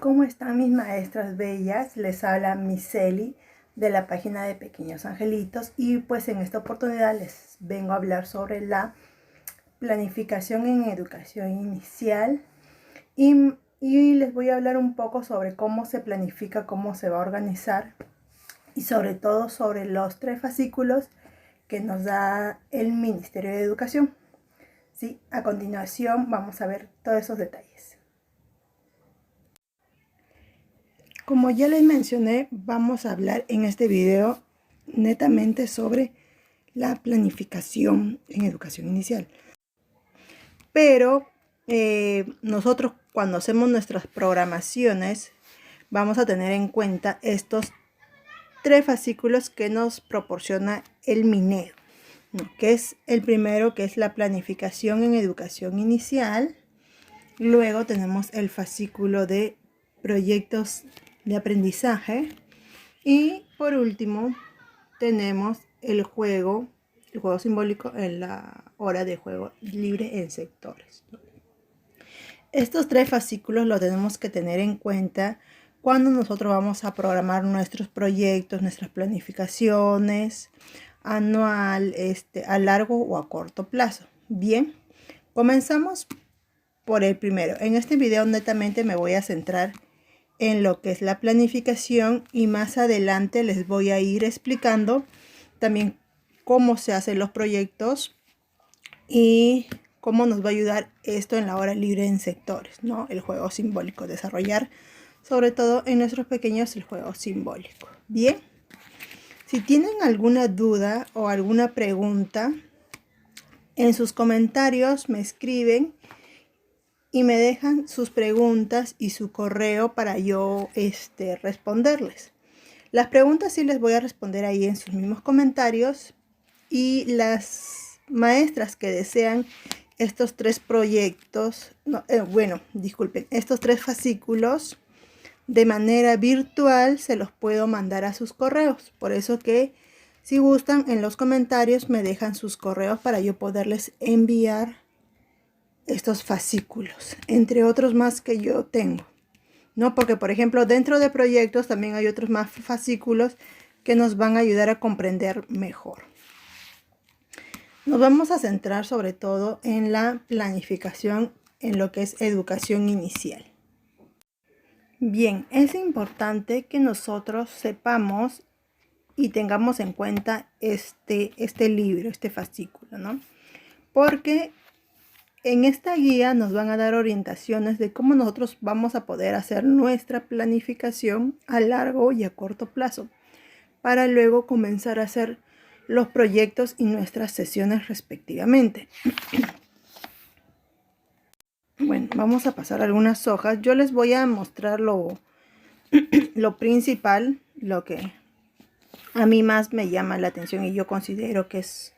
¿Cómo están mis maestras bellas? Les habla Miseli de la página de Pequeños Angelitos y pues en esta oportunidad les vengo a hablar sobre la planificación en educación inicial y les voy a hablar un poco sobre cómo se planifica, cómo se va a organizar y sobre todo sobre los 3 fascículos que nos da el Ministerio de Educación. Sí, a continuación vamos a ver todos esos detalles. Como ya les mencioné, vamos a hablar en este video netamente sobre la planificación en educación inicial. Pero nosotros cuando hacemos nuestras programaciones vamos a tener en cuenta estos 3 fascículos que nos proporciona el MINEDU, ¿no? Que es el primero, que es la planificación en educación inicial. Luego tenemos el fascículo de proyectos de aprendizaje y por último tenemos el juego simbólico en la hora de juego libre en sectores. Estos 3 fascículos lo tenemos que tener en cuenta cuando nosotros vamos a programar nuestros proyectos, nuestras planificaciones anual, a largo o a corto plazo. Bien, comenzamos por el primero. En este video netamente me voy a centrar en lo que es la planificación y más adelante les voy a ir explicando también cómo se hacen los proyectos y cómo nos va a ayudar esto en la hora libre en sectores, ¿no? El juego simbólico, desarrollar sobre todo en nuestros pequeños el juego simbólico. Bien, si tienen alguna duda o alguna pregunta, en sus comentarios me escriben y me dejan sus preguntas y su correo para yo responderles. Las preguntas sí les voy a responder ahí en sus mismos comentarios, y las maestras que desean estos 3 proyectos, estos 3 fascículos de manera virtual, se los puedo mandar a sus correos. Por eso que si gustan, en los comentarios me dejan sus correos para yo poderles enviar estos fascículos, entre otros más que yo tengo, ¿no? Porque por ejemplo dentro de proyectos también hay otros más fascículos que nos van a ayudar a comprender mejor. Nos vamos a centrar sobre todo en la planificación en lo que es educación inicial. Bien, es importante que nosotros sepamos y tengamos en cuenta este libro, este fascículo, ¿no? Porque en esta guía nos van a dar orientaciones de cómo nosotros vamos a poder hacer nuestra planificación a largo y a corto plazo, para luego comenzar a hacer los proyectos y nuestras sesiones respectivamente. Bueno, vamos a pasar algunas hojas. Yo les voy a mostrar lo principal, lo que a mí más me llama la atención y yo considero que es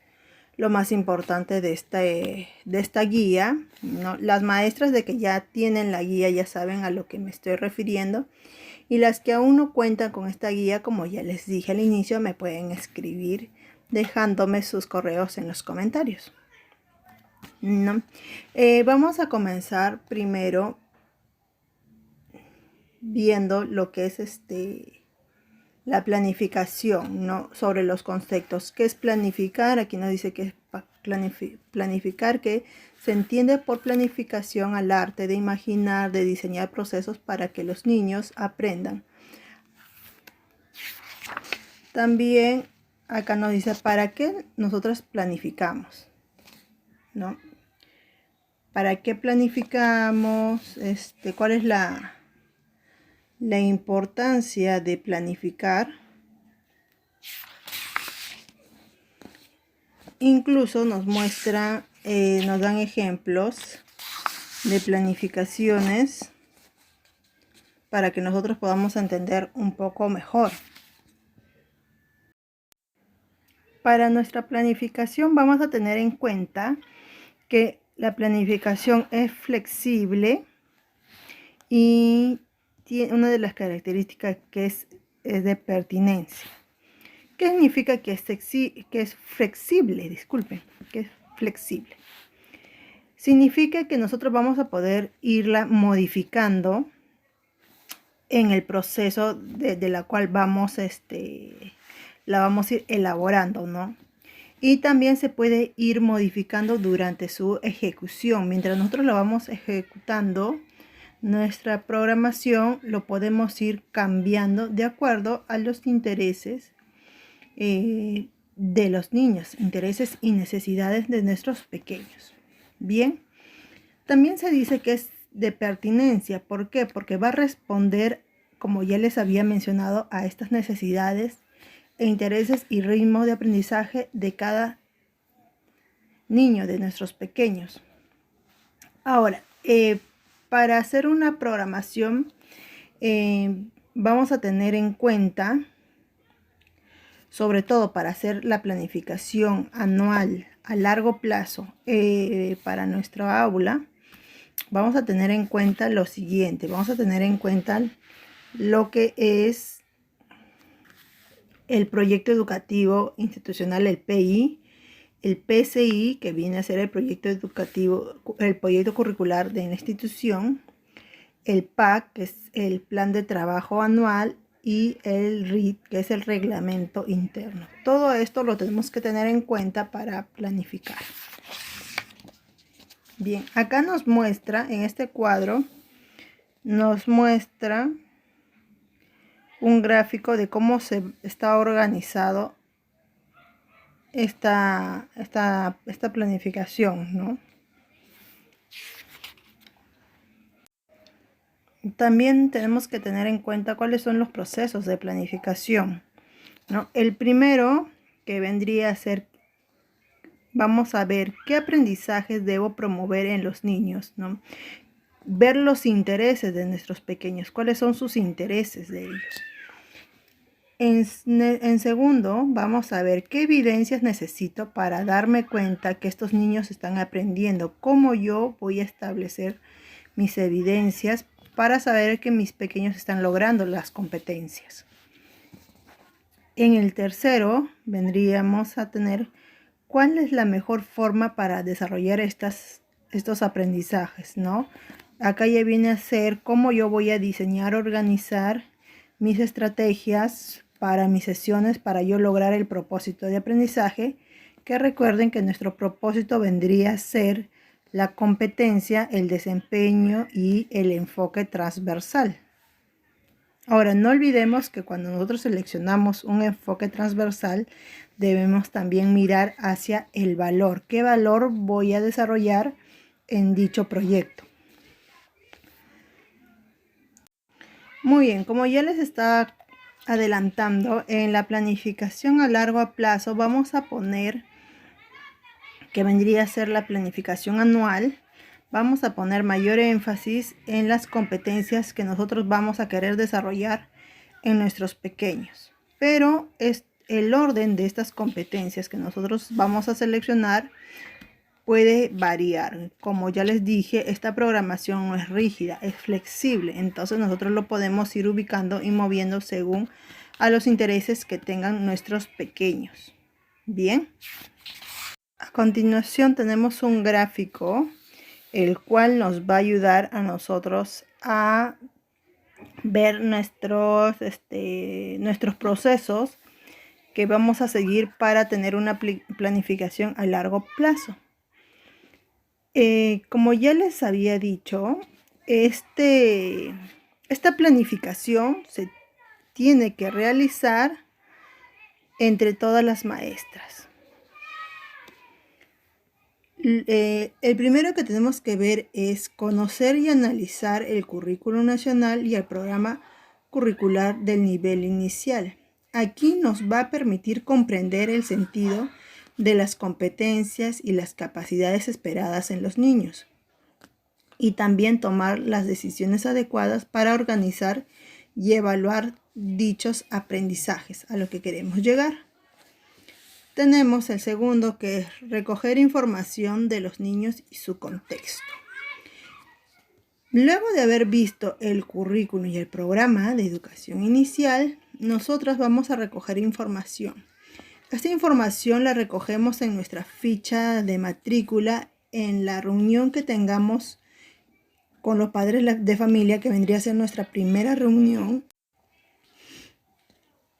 lo más importante de esta guía, ¿no? Las maestras de que ya tienen la guía ya saben a lo que me estoy refiriendo, y las que aún no cuentan con esta guía, como ya les dije al inicio, me pueden escribir dejándome sus correos en los comentarios, ¿no? Vamos a comenzar primero viendo lo que es la planificación, ¿no? Sobre los conceptos. ¿Qué es planificar? Aquí nos dice que es planificar, que se entiende por planificación al arte de imaginar, de diseñar procesos para que los niños aprendan. También acá nos dice para qué nosotros planificamos, ¿no? ¿Para qué planificamos? ¿Cuál es la importancia de planificar? Incluso nos muestra, nos dan ejemplos de planificaciones para que nosotros podamos entender un poco mejor. Para nuestra planificación vamos a tener en cuenta que la planificación es flexible y tiene una de las características que es de pertinencia. ¿Qué significa que es flexible? Disculpen, que es flexible. Significa que nosotros vamos a poder irla modificando en el proceso de la cual la vamos a ir elaborando, ¿no? Y también se puede ir modificando durante su ejecución. Mientras nosotros lo vamos ejecutando, nuestra programación lo podemos ir cambiando de acuerdo a los intereses de los niños, intereses y necesidades de nuestros pequeños. Bien, también se dice que es de pertinencia. ¿Por qué? Porque va a responder, como ya les había mencionado, a estas necesidades e intereses y ritmo de aprendizaje de cada niño, de nuestros pequeños. Ahora, para hacer una programación vamos a tener en cuenta, sobre todo para hacer la planificación anual a largo plazo para nuestra aula, vamos a tener en cuenta lo siguiente. Vamos a tener en cuenta lo que es el proyecto educativo institucional, el PI, el PCI, que viene a ser el proyecto educativo, el proyecto curricular de la institución, el PAC, que es el plan de trabajo anual, y el RIT, que es el reglamento interno. Todo esto lo tenemos que tener en cuenta para planificar. Bien, acá nos muestra, en este cuadro, nos muestra un gráfico de cómo se está organizado esta planificación, ¿no? También tenemos que tener en cuenta cuáles son los procesos de planificación, ¿no? El primero, que vendría a ser, vamos a ver qué aprendizajes debo promover en los niños, ¿no? Ver los intereses de nuestros pequeños, cuáles son sus intereses de ellos. En segundo, vamos a ver qué evidencias necesito para darme cuenta que estos niños están aprendiendo, cómo yo voy a establecer mis evidencias para saber que mis pequeños están logrando las competencias. En el tercero, vendríamos a tener cuál es la mejor forma para desarrollar estos aprendizajes, ¿no? Acá ya viene a ser cómo yo voy a diseñar, organizar mis estrategias para mis sesiones, para yo lograr el propósito de aprendizaje, que recuerden que nuestro propósito vendría a ser la competencia, el desempeño y el enfoque transversal. Ahora, no olvidemos que cuando nosotros seleccionamos un enfoque transversal, debemos también mirar hacia el valor. ¿Qué valor voy a desarrollar en dicho proyecto? Muy bien, como ya les estaba adelantando, en la planificación a largo plazo vamos a poner, que vendría a ser la planificación anual, vamos a poner mayor énfasis en las competencias que nosotros vamos a querer desarrollar en nuestros pequeños. Pero el orden de estas competencias que nosotros vamos a seleccionar puede variar. Como ya les dije, esta programación no es rígida, es flexible. Entonces nosotros lo podemos ir ubicando y moviendo según a los intereses que tengan nuestros pequeños. Bien. A continuación tenemos un gráfico, el cual nos va a ayudar a nosotros a ver nuestros procesos que vamos a seguir para tener una planificación a largo plazo. Como ya les había dicho, esta planificación se tiene que realizar entre todas las maestras. El primero que tenemos que ver es conocer y analizar el currículo nacional y el programa curricular del nivel inicial. Aquí nos va a permitir comprender el sentido de las competencias y las capacidades esperadas en los niños, y también tomar las decisiones adecuadas para organizar y evaluar dichos aprendizajes a lo que queremos llegar. Tenemos el segundo, que es recoger información de los niños y su contexto. Luego de haber visto el currículum y el programa de educación inicial, nosotros vamos a recoger información. Esta información la recogemos en nuestra ficha de matrícula en la reunión que tengamos con los padres de familia, que vendría a ser nuestra primera reunión.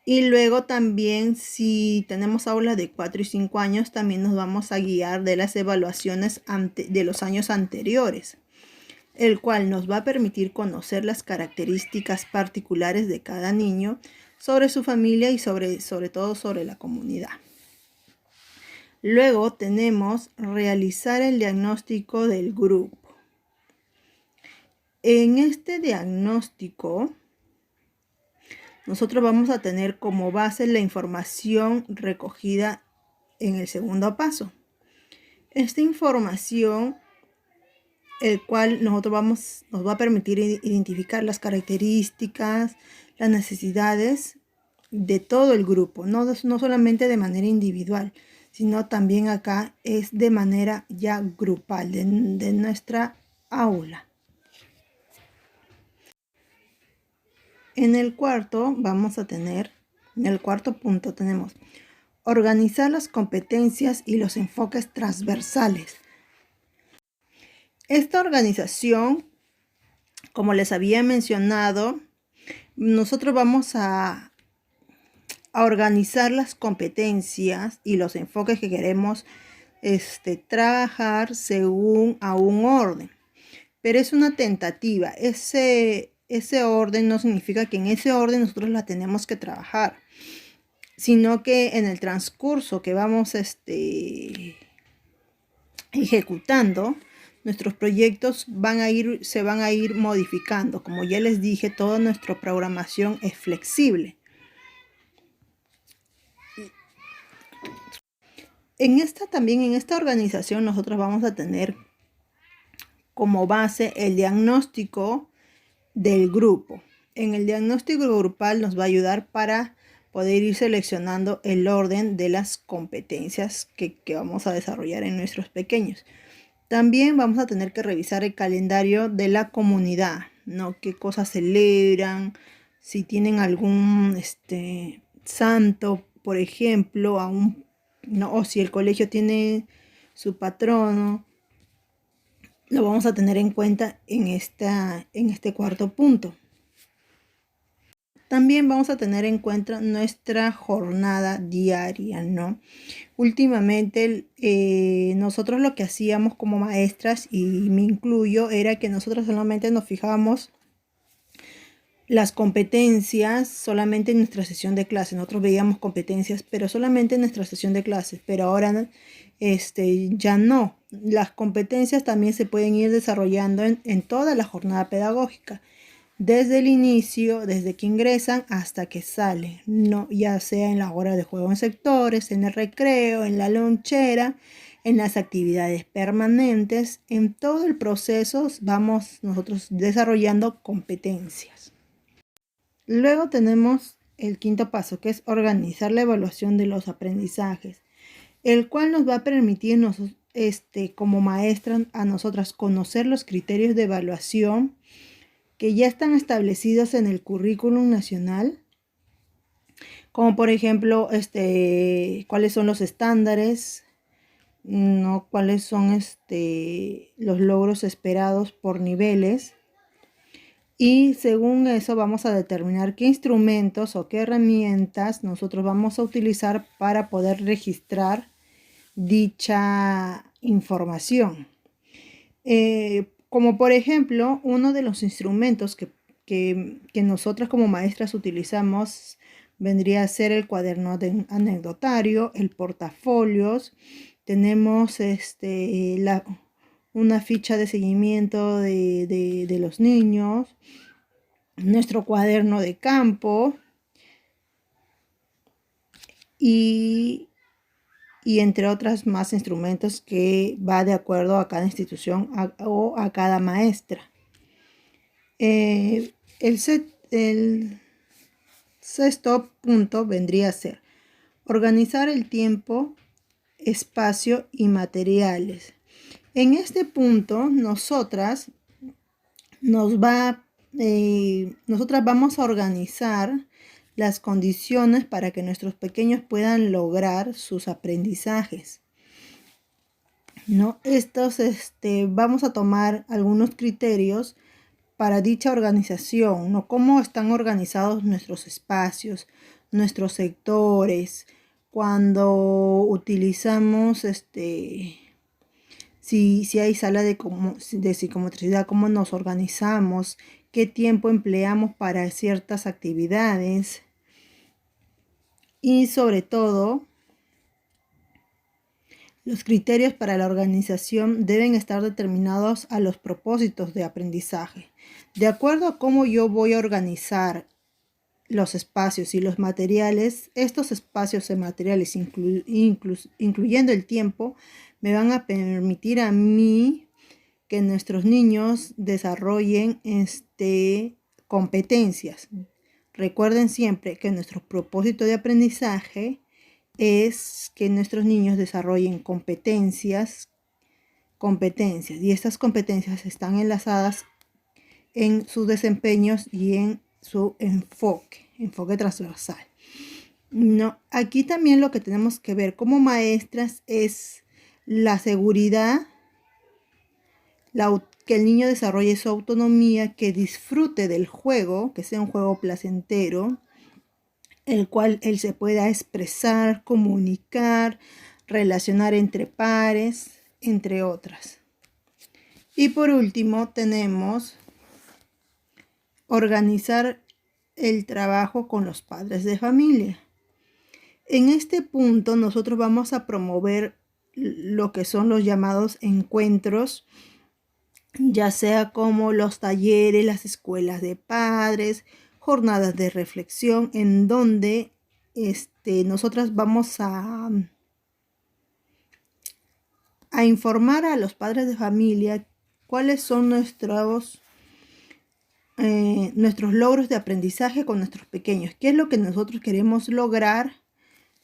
Y luego también, si tenemos aulas de 4 y 5 años, también nos vamos a guiar de las evaluaciones de los años anteriores, el cual nos va a permitir conocer las características particulares de cada niño, sobre su familia y sobre todo sobre la comunidad. Luego tenemos realizar el diagnóstico del grupo. En este diagnóstico, nosotros vamos a tener como base la información recogida en el segundo paso. Esta información, el cual nos va a permitir identificar las características, las necesidades de todo el grupo, no solamente de manera individual, sino también acá es de manera ya grupal, de nuestra aula. En el cuarto punto tenemos organizar las competencias y los enfoques transversales. Esta organización, como les había mencionado, nosotros vamos a organizar las competencias y los enfoques que queremos trabajar según a un orden. Pero es una tentativa. Ese orden no significa que en ese orden nosotros la tenemos que trabajar, sino que en el transcurso que vamos ejecutando, nuestros proyectos se van a ir modificando. Como ya les dije, toda nuestra programación es flexible. En esta organización nosotros vamos a tener como base el diagnóstico del grupo. En el diagnóstico grupal nos va a ayudar para poder ir seleccionando el orden de las competencias que vamos a desarrollar en nuestros pequeños. También vamos a tener que revisar el calendario de la comunidad, ¿no? Qué cosas celebran, si tienen algún santo, por ejemplo, o si el colegio tiene su patrono. Lo vamos a tener en cuenta en este cuarto punto. También vamos a tener en cuenta nuestra jornada diaria, ¿no? Últimamente nosotros lo que hacíamos como maestras, y me incluyo, era que nosotros solamente nos fijábamos las competencias solamente en nuestra sesión de clase. Nosotros veíamos competencias, pero solamente en nuestra sesión de clases. Pero ahora ya no. Las competencias también se pueden ir desarrollando en toda la jornada pedagógica. Desde el inicio, desde que ingresan hasta que salen, no, ya sea en la hora de juego en sectores, en el recreo, en la lonchera, en las actividades permanentes. En todo el proceso vamos nosotros desarrollando competencias. Luego tenemos el quinto paso, que es organizar la evaluación de los aprendizajes, el cual nos va a permitir como maestras a nosotras conocer los criterios de evaluación que ya están establecidos en el currículum nacional, como por ejemplo cuáles son los estándares, ¿no? Cuáles son los logros esperados por niveles, y según eso vamos a determinar qué instrumentos o qué herramientas nosotros vamos a utilizar para poder registrar dicha información. Como por ejemplo, uno de los instrumentos que nosotras como maestras utilizamos vendría a ser el cuaderno de anecdotario, el portafolios. Tenemos una ficha de seguimiento de los niños, nuestro cuaderno de campo y entre otras más instrumentos que va de acuerdo a cada institución o a cada maestra. El sexto punto vendría a ser organizar el tiempo, espacio y materiales. En este punto, nosotras vamos a organizar las condiciones para que nuestros pequeños puedan lograr sus aprendizajes. ¿no? Vamos a tomar algunos criterios para dicha organización, ¿no? Cómo están organizados nuestros espacios, nuestros sectores, cuando utilizamos, si hay sala de psicomotricidad, cómo nos organizamos, qué tiempo empleamos para ciertas actividades y sobre todo, los criterios para la organización deben estar determinados a los propósitos de aprendizaje. De acuerdo a cómo yo voy a organizar los espacios y los materiales, estos espacios y materiales, incluyendo el tiempo, me van a permitir a mí que nuestros niños desarrollen competencias. Recuerden siempre que nuestro propósito de aprendizaje es que nuestros niños desarrollen competencias y estas competencias están enlazadas en sus desempeños y en su enfoque transversal. No, aquí también lo que tenemos que ver como maestras es la seguridad, que el niño desarrolle su autonomía, que disfrute del juego, que sea un juego placentero, el cual él se pueda expresar, comunicar, relacionar entre pares, entre otras. Y por último tenemos organizar el trabajo con los padres de familia. En este punto nosotros vamos a promover lo que son los llamados encuentros, ya sea como los talleres, las escuelas de padres, jornadas de reflexión, en donde nosotras vamos a informar a los padres de familia cuáles son nuestros logros de aprendizaje con nuestros pequeños, qué es lo que nosotros queremos lograr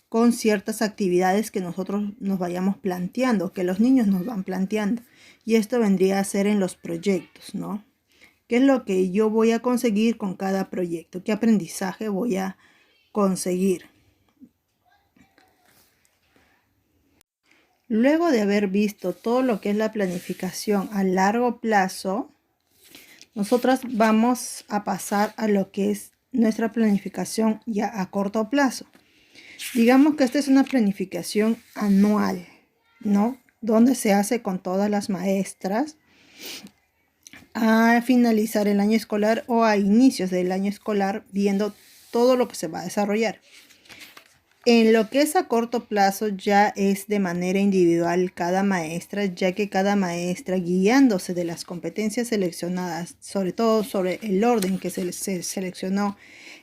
con ciertas actividades que nosotros nos vayamos planteando, que los niños nos van planteando. Y esto vendría a ser en los proyectos, ¿no? ¿Qué es lo que yo voy a conseguir con cada proyecto? ¿Qué aprendizaje voy a conseguir? Luego de haber visto todo lo que es la planificación a largo plazo, nosotras vamos a pasar a lo que es nuestra planificación ya a corto plazo. Digamos que esta es una planificación anual, ¿no? Donde se hace con todas las maestras a finalizar el año escolar o a inicios del año escolar, viendo todo lo que se va a desarrollar. En lo que es a corto plazo ya es de manera individual cada maestra, ya que cada maestra, guiándose de las competencias seleccionadas, sobre todo sobre el orden que se seleccionó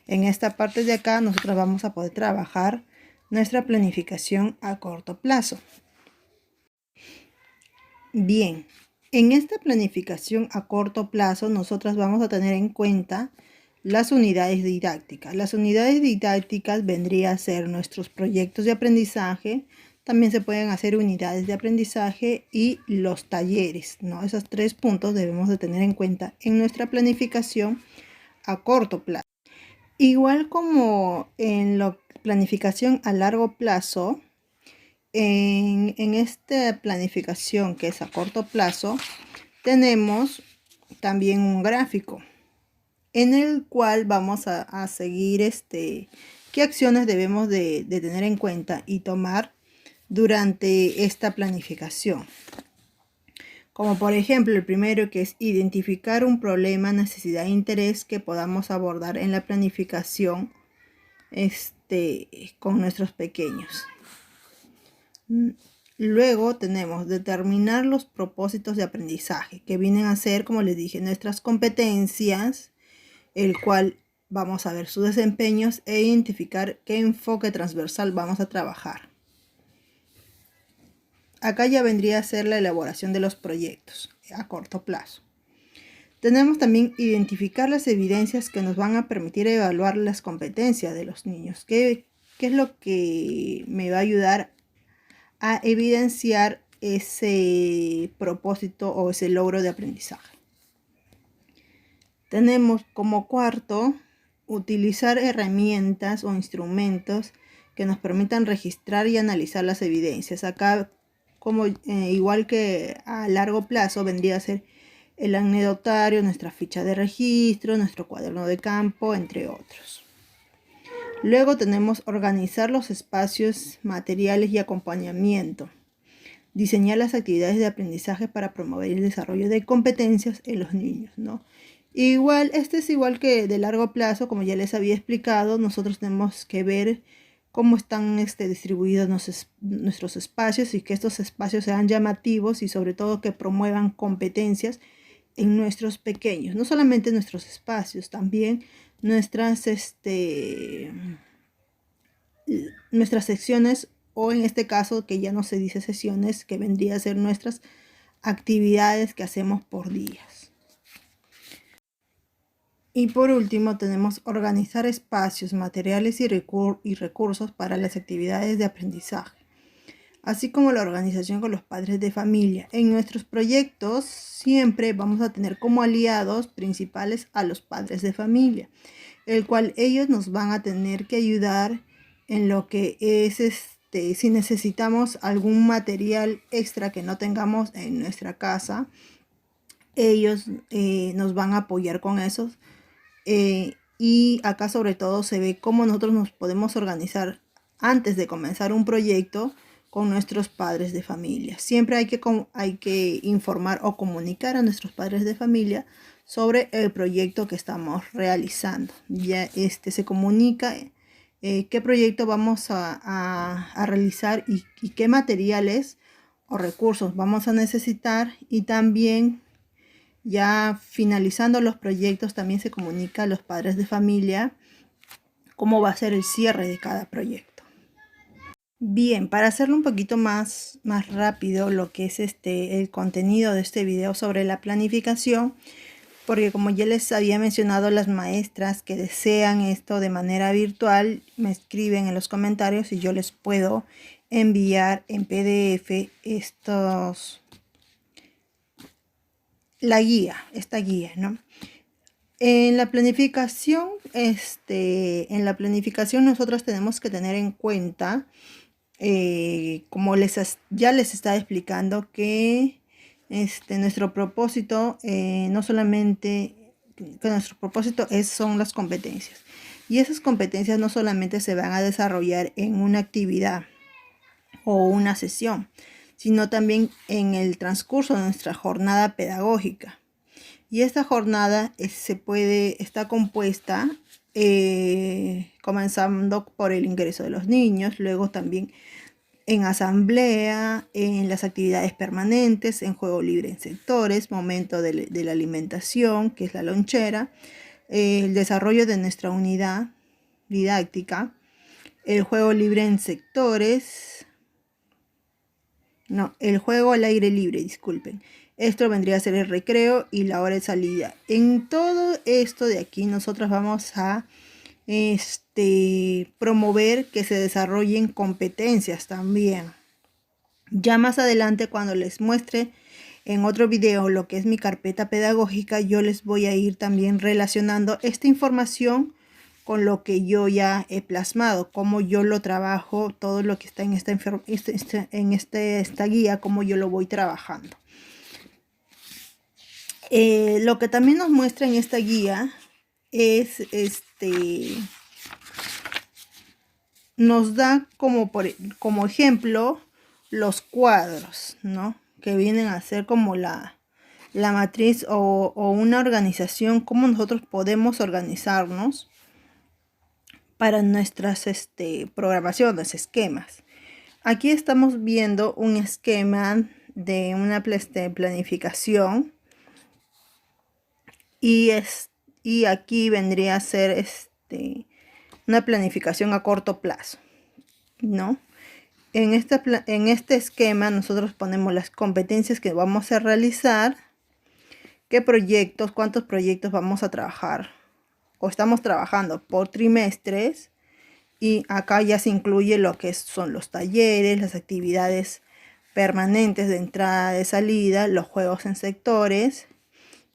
en esta parte de acá, nosotros vamos a poder trabajar nuestra planificación a corto plazo. Bien, en esta planificación a corto plazo, nosotras vamos a tener en cuenta las unidades didácticas. Las unidades didácticas vendrían a ser nuestros proyectos de aprendizaje. También se pueden hacer unidades de aprendizaje y los talleres, ¿no? Esos 3 puntos debemos de tener en cuenta en nuestra planificación a corto plazo. Igual como en la planificación a largo plazo, en esta planificación que es a corto plazo, tenemos también un gráfico en el cual vamos a seguir qué acciones debemos de tener en cuenta y tomar durante esta planificación. Como por ejemplo, el primero, que es identificar un problema, necesidad e interés que podamos abordar en la planificación con nuestros pequeños. Luego tenemos determinar los propósitos de aprendizaje, que vienen a ser, como les dije, nuestras competencias, el cual vamos a ver sus desempeños e identificar qué enfoque transversal vamos a trabajar. Acá ya vendría a ser la elaboración de los proyectos a corto plazo. Tenemos también identificar las evidencias que nos van a permitir evaluar las competencias de los niños. ¿Qué es lo que me va a ayudar a evidenciar ese propósito o ese logro de aprendizaje? Tenemos como cuarto, utilizar herramientas o instrumentos que nos permitan registrar y analizar las evidencias. Acá como igual que a largo plazo vendría a ser el anecdotario, nuestra ficha de registro, nuestro cuaderno de campo, entre otros. Luego tenemos organizar los espacios, materiales y acompañamiento. Diseñar las actividades de aprendizaje para promover el desarrollo de competencias en los niños, ¿no? Igual, este es igual que de largo plazo, como ya les había explicado, nosotros tenemos que ver cómo están distribuidos nuestros espacios y que estos espacios sean llamativos y sobre todo que promuevan competencias en nuestros pequeños, no solamente nuestros espacios, también nuestras secciones, o en este caso que ya no se dice sesiones, que vendría a ser nuestras actividades que hacemos por días. Y por último tenemos organizar espacios, materiales y recursos para las actividades de aprendizaje, así como la organización con los padres de familia. En nuestros proyectos siempre vamos a tener como aliados principales a los padres de familia, el cual ellos nos van a tener que ayudar en lo que es si necesitamos algún material extra que no tengamos en nuestra casa, ellos nos van a apoyar con eso. Y acá sobre todo se ve cómo nosotros nos podemos organizar antes de comenzar un proyecto con nuestros padres de familia. Siempre hay que informar o comunicar a nuestros padres de familia sobre el proyecto que estamos realizando. Ya se comunica qué proyecto vamos a realizar y qué materiales o recursos vamos a necesitar, y también ya finalizando los proyectos también se comunica a los padres de familia cómo va a ser el cierre de cada proyecto. Bien, para hacerlo un poquito más rápido lo que es el contenido de este video sobre la planificación, porque como ya les había mencionado, las maestras que desean esto de manera virtual me escriben en los comentarios y yo les puedo enviar en PDF esta guía, ¿no? En la planificación, nosotros tenemos que tener en cuenta, como ya les estaba explicando, que nuestro propósito no solamente, que nuestro propósito son las competencias, y esas competencias no solamente se van a desarrollar en una actividad o una sesión, sino también en el transcurso de nuestra jornada pedagógica. Y esta jornada está compuesta comenzando por el ingreso de los niños, luego también en asamblea, en las actividades permanentes, en juego libre en sectores, momento de la alimentación, que es la lonchera, el desarrollo de nuestra unidad didáctica, el juego libre en sectores, el juego al aire libre, disculpen. Esto vendría a ser el recreo y la hora de salida. En todo esto de aquí nosotros vamos a promover que se desarrollen competencias también. Ya más adelante, cuando les muestre en otro video lo que es mi carpeta pedagógica, yo les voy a ir también relacionando esta información con lo que yo ya he plasmado, cómo yo lo trabajo, todo lo que está en esta guía, cómo yo lo voy trabajando. Lo que también nos muestra en esta guía es nos da como ejemplo los cuadros, ¿no? Que vienen a ser como la matriz o una organización, cómo nosotros podemos organizarnos para nuestras programaciones, esquemas. Aquí estamos viendo un esquema de una planificación, y aquí vendría a ser una planificación a corto plazo, ¿no? En este esquema nosotros ponemos las competencias que vamos a realizar, qué proyectos, cuántos proyectos vamos a trabajar o estamos trabajando por trimestres, y acá ya se incluye lo que son los talleres, las actividades permanentes de entrada, de salida, los juegos en sectores.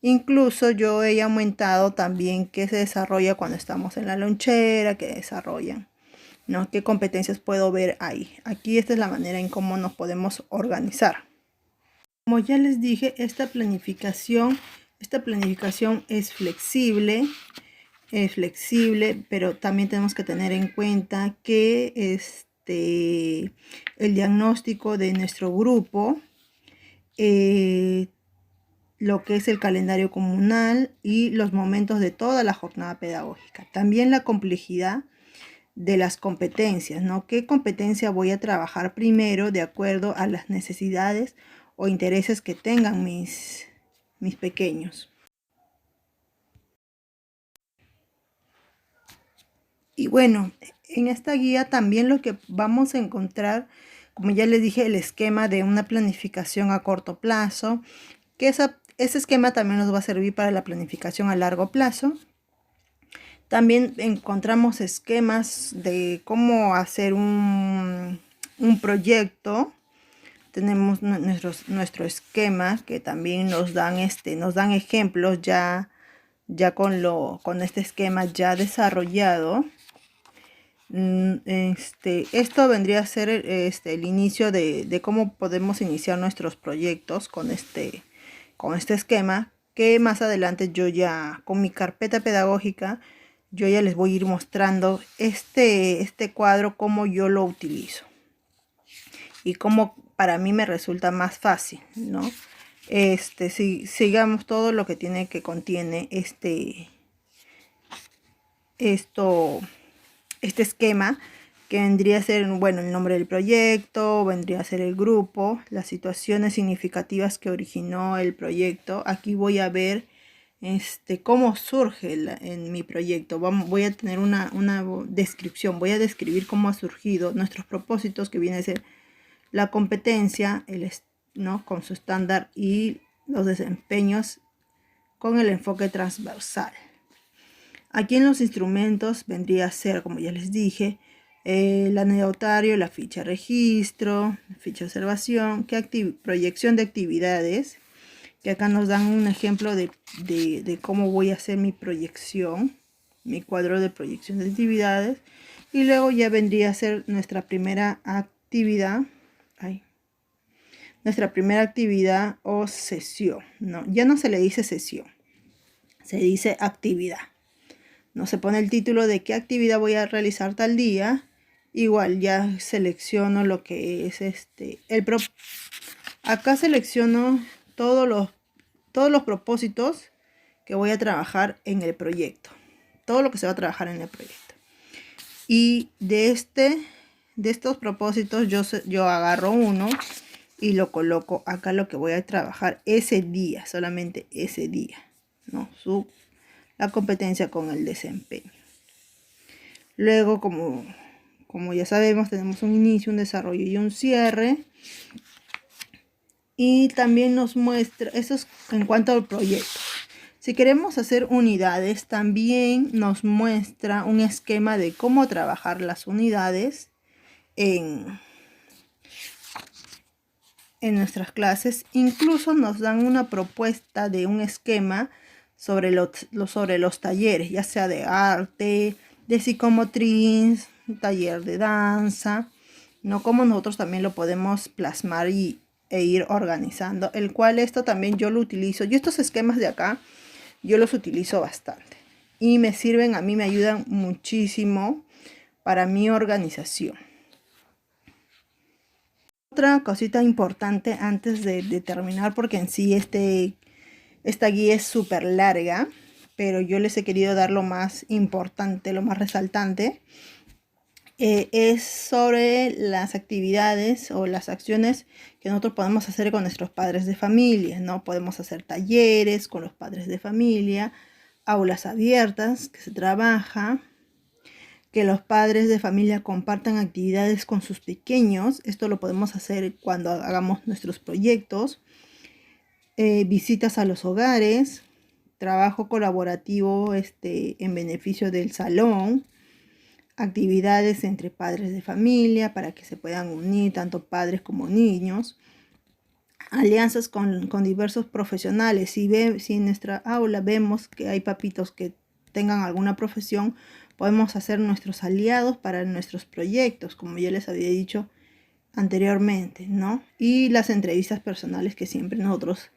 Incluso yo he aumentado también que se desarrolla cuando estamos en la lonchera, que desarrollan ¿no? ¿Qué competencias puedo ver ahí? Aquí esta es la manera en cómo nos podemos organizar. Como ya les dije, esta planificación es flexible, pero también tenemos que tener en cuenta que el diagnóstico de nuestro grupo, lo que es el calendario comunal y los momentos de toda la jornada pedagógica. También la complejidad de las competencias, ¿no? ¿Qué competencia voy a trabajar primero de acuerdo a las necesidades o intereses que tengan mis pequeños? Y bueno, en esta guía también lo que vamos a encontrar, como ya les dije, el esquema de una planificación a corto plazo, que ese esquema también nos va a servir para la planificación a largo plazo. También encontramos esquemas de cómo hacer un proyecto. Tenemos nuestro esquema que también nos dan ejemplos ya con este esquema ya desarrollado. Esto vendría a ser el inicio de cómo podemos iniciar nuestros proyectos con este esquema, que más adelante yo ya con mi carpeta pedagógica yo ya les voy a ir mostrando este cuadro, cómo yo lo utilizo y cómo para mí me resulta más fácil, ¿no? Sigamos todo lo que contiene este esquema, que vendría a ser, bueno, el nombre del proyecto, vendría a ser el grupo, las situaciones significativas que originó el proyecto. Aquí voy a ver cómo surge en mi proyecto. Voy a tener una descripción, voy a describir cómo ha surgido nuestros propósitos, que viene a ser la competencia, ¿no? Con su estándar, y los desempeños con el enfoque transversal. Aquí en los instrumentos vendría a ser, como ya les dije, el anecdotario, la ficha registro, ficha observación, proyección de actividades, que acá nos dan un ejemplo de cómo voy a hacer mi proyección, mi cuadro de proyección de actividades. Y luego ya vendría a ser nuestra primera actividad, o sesión, ¿no? Ya no se le dice sesión, se dice actividad. No se pone el título de qué actividad voy a realizar tal día. Igual ya selecciono lo que es acá selecciono todos los propósitos que voy a trabajar en el proyecto. Todo lo que se va a trabajar en el proyecto. Y de estos propósitos yo agarro uno y lo coloco acá, lo que voy a trabajar ese día, solamente ese día, ¿no? La competencia con el desempeño. Luego, como ya sabemos, tenemos un inicio, un desarrollo y un cierre. Y también nos muestra, eso es en cuanto al proyecto. Si queremos hacer unidades, también nos muestra un esquema de cómo trabajar las unidades en nuestras clases. Incluso nos dan una propuesta de un esquema sobre los talleres, ya sea de arte, de psicomotriz, taller de danza, ¿no? Como nosotros también lo podemos plasmar e ir organizando, el cual esto también yo lo utilizo. Yo estos esquemas de acá, yo los utilizo bastante y me sirven, a mí me ayudan muchísimo para mi organización. Otra cosita importante antes de terminar, porque en sí esta guía es súper larga, pero yo les he querido dar lo más importante, lo más resaltante, es sobre las actividades o las acciones que nosotros podemos hacer con nuestros padres de familia, ¿no? Podemos hacer talleres con los padres de familia, aulas abiertas que se trabaja, que los padres de familia compartan actividades con sus pequeños. Esto lo podemos hacer cuando hagamos nuestros proyectos. Visitas a los hogares, trabajo colaborativo en beneficio del salón, actividades entre padres de familia para que se puedan unir tanto padres como niños, alianzas con diversos profesionales. Si en nuestra aula vemos que hay papitos que tengan alguna profesión, podemos hacer nuestros aliados para nuestros proyectos, como ya les había dicho anteriormente, ¿no? Y las entrevistas personales que siempre nosotros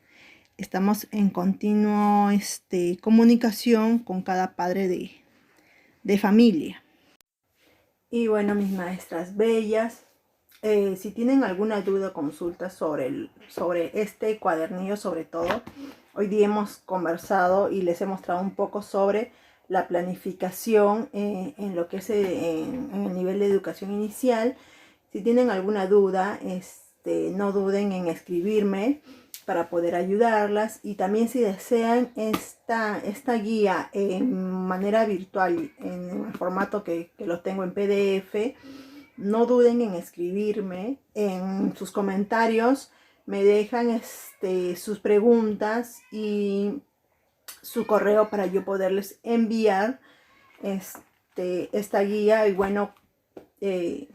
estamos en continuo comunicación con cada padre de familia. Y bueno, mis maestras bellas, si tienen alguna duda o consulta sobre este cuadernillo, sobre todo, hoy día hemos conversado y les he mostrado un poco sobre la planificación en lo que es en el nivel de educación inicial. Si tienen alguna duda, no duden en escribirme para poder ayudarlas, y también si desean esta guía en manera virtual, en el formato que lo tengo en PDF, no duden en escribirme. En sus comentarios me dejan sus preguntas y su correo para yo poderles enviar esta guía. Y bueno, en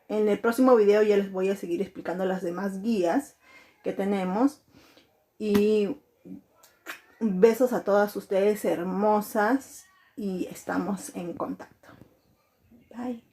el próximo video ya les voy a seguir explicando las demás guías que tenemos. Y besos a todas ustedes hermosas y estamos en contacto. Bye.